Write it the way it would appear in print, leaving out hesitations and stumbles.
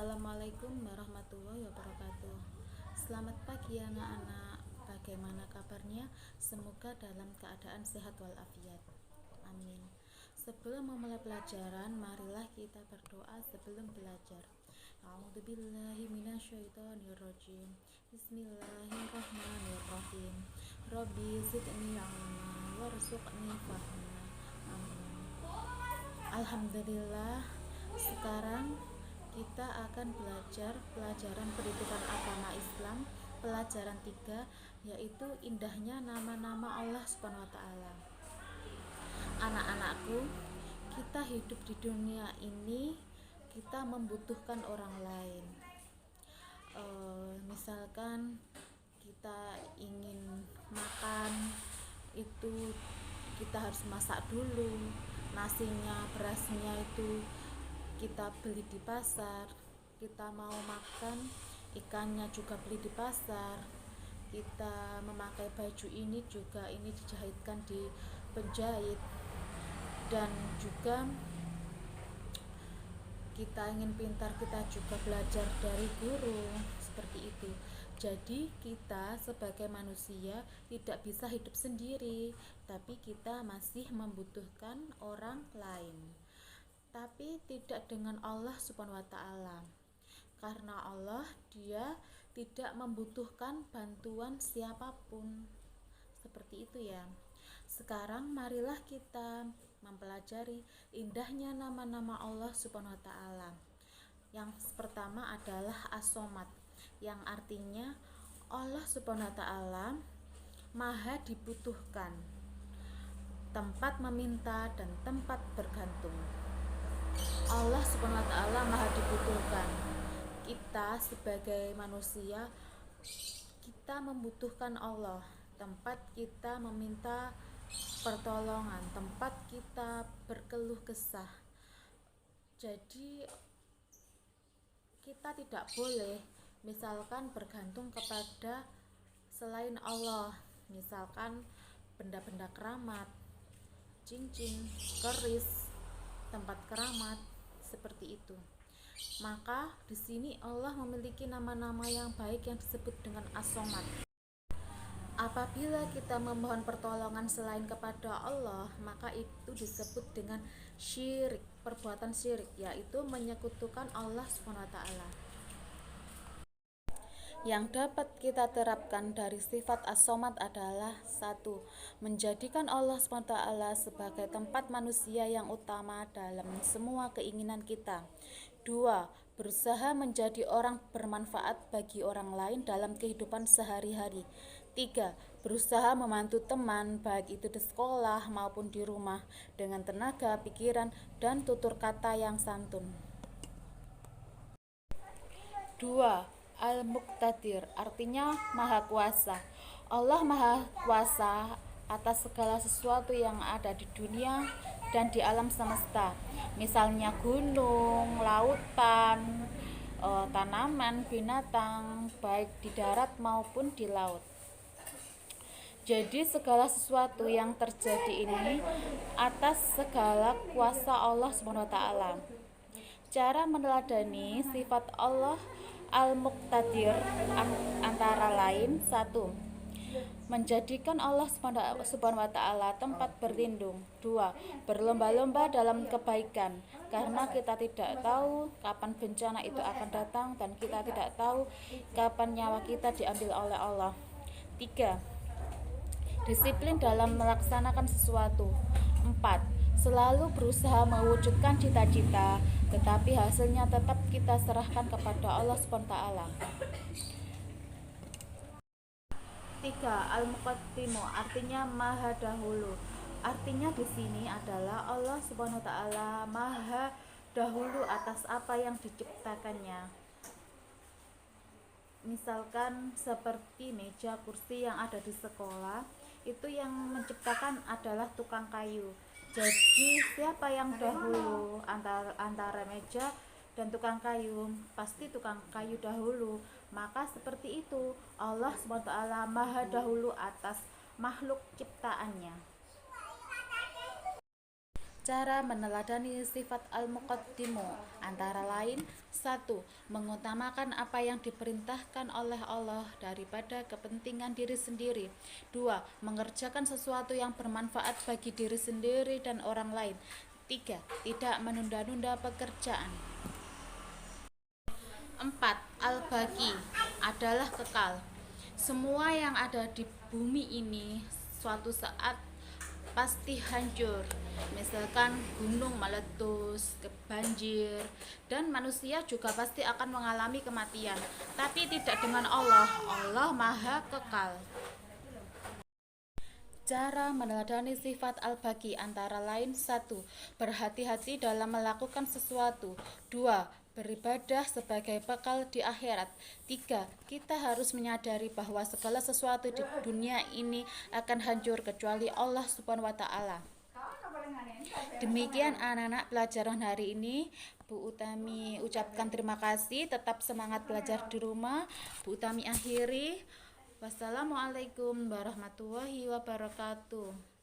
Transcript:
Assalamualaikum warahmatullahi wabarakatuh. Selamat pagi anak-anak. Bagaimana kabarnya? Semoga dalam keadaan sehat walafiat. Amin. Sebelum memulai pelajaran, marilah kita berdoa sebelum belajar. A'udzubillahi minasyaitonirrajim. Bismillahirrahmanirrahim. Robbi zidni ilma warzuqni fahma. Amin. Alhamdulillah. Sekarang kita akan belajar pelajaran pendidikan agama Islam, pelajaran 3, yaitu indahnya nama-nama Allah Subhanahu wa taala. Anak-anakku, kita hidup di dunia ini, kita membutuhkan orang lain. Misalkan kita ingin makan, itu kita harus masak dulu, nasinya, berasnya itu kita beli di pasar. Kita mau makan, ikannya juga beli di pasar. Kita memakai baju ini juga, ini dijahitkan di penjahit. Dan juga kita ingin pintar, kita juga belajar dari guru, seperti itu. Jadi kita sebagai manusia tidak bisa hidup sendiri, tapi kita masih membutuhkan orang lain. Tapi tidak dengan Allah Subhanahu wa taala. Karena Allah, Dia tidak membutuhkan bantuan siapapun. Seperti itu ya. Sekarang marilah kita mempelajari indahnya nama-nama Allah Subhanahu wa taala. Yang pertama adalah As-Somad, yang artinya Allah Subhanahu wa taala Maha dibutuhkan, tempat meminta dan tempat bergantung. Allah Subhanahu wa taala Maha dibutuhkan. Kita sebagai manusia, kita membutuhkan Allah, tempat kita meminta pertolongan, tempat kita berkeluh kesah. Jadi kita tidak boleh misalkan bergantung kepada selain Allah, misalkan benda-benda keramat, cincin, keris, tempat keramat, seperti itu. Maka di sini Allah memiliki nama-nama yang baik yang disebut dengan As-Somad. Apabila kita memohon pertolongan selain kepada Allah, maka itu disebut dengan syirik, perbuatan syirik, yaitu menyekutukan Allah Subhanahu wa taala. Yang dapat kita terapkan dari sifat As-Somad adalah 1. Menjadikan Allah SWT sebagai tempat manusia yang utama dalam semua keinginan kita. 2. Berusaha menjadi orang bermanfaat bagi orang lain dalam kehidupan sehari-hari. 3. Berusaha membantu teman, baik itu di sekolah maupun di rumah, dengan tenaga, pikiran, dan tutur kata yang santun. 2. Al-Muqtadir, artinya Maha Kuasa. Allah Maha Kuasa atas segala sesuatu yang ada di dunia dan di alam semesta. Misalnya gunung, lautan, tanaman, binatang, baik di darat maupun di laut. Jadi segala sesuatu yang terjadi ini atas segala kuasa Allah SWT. Cara meneladani sifat Allah Al-Muqtadir antara lain: 1. Menjadikan Allah Subhanahu wa taala tempat berlindung. 2. Berlomba-lomba dalam kebaikan, karena kita tidak tahu kapan bencana itu akan datang dan kita tidak tahu kapan nyawa kita diambil oleh Allah. 3. Disiplin dalam melaksanakan sesuatu. 4. Selalu berusaha mewujudkan cita-cita, tetapi hasilnya tetap kita serahkan kepada Allah SWT. 3. Al-Muqaddimu, artinya Maha Dahulu. Artinya di sini adalah Allah SWT Maha dahulu atas apa yang diciptakannya. Misalkan seperti meja, kursi yang ada di sekolah, itu yang menciptakan adalah tukang kayu. Jadi siapa yang dahulu antara meja dan tukang kayu? Pasti tukang kayu dahulu. Maka seperti itu, Allah SWT Maha dahulu atas makhluk ciptaannya. Cara meneladani sifat al-muqaddimu antara lain: 1. Mengutamakan apa yang diperintahkan oleh Allah daripada kepentingan diri sendiri. 2. Mengerjakan sesuatu yang bermanfaat bagi diri sendiri dan orang lain. 3. Tidak menunda-nunda pekerjaan. 4. Al-baqi adalah kekal. Semua yang ada di bumi ini suatu saat pasti hancur. Misalkan gunung meletus, banjir, dan manusia juga pasti akan mengalami kematian. Tapi tidak dengan Allah. Allah Maha Kekal. Cara meneladani sifat al-baqi antara lain: 1. Berhati-hati dalam melakukan sesuatu. 2. Beribadah sebagai bekal di akhirat. 3. Kita harus menyadari bahwa segala sesuatu di dunia ini akan hancur kecuali Allah Subhanahu wa taala. Demikian anak-anak pelajaran hari ini. Bu Utami ucapkan terima kasih, tetap semangat belajar di rumah. Bu Utami akhiri. Wassalamualaikum warahmatullahi wabarakatuh.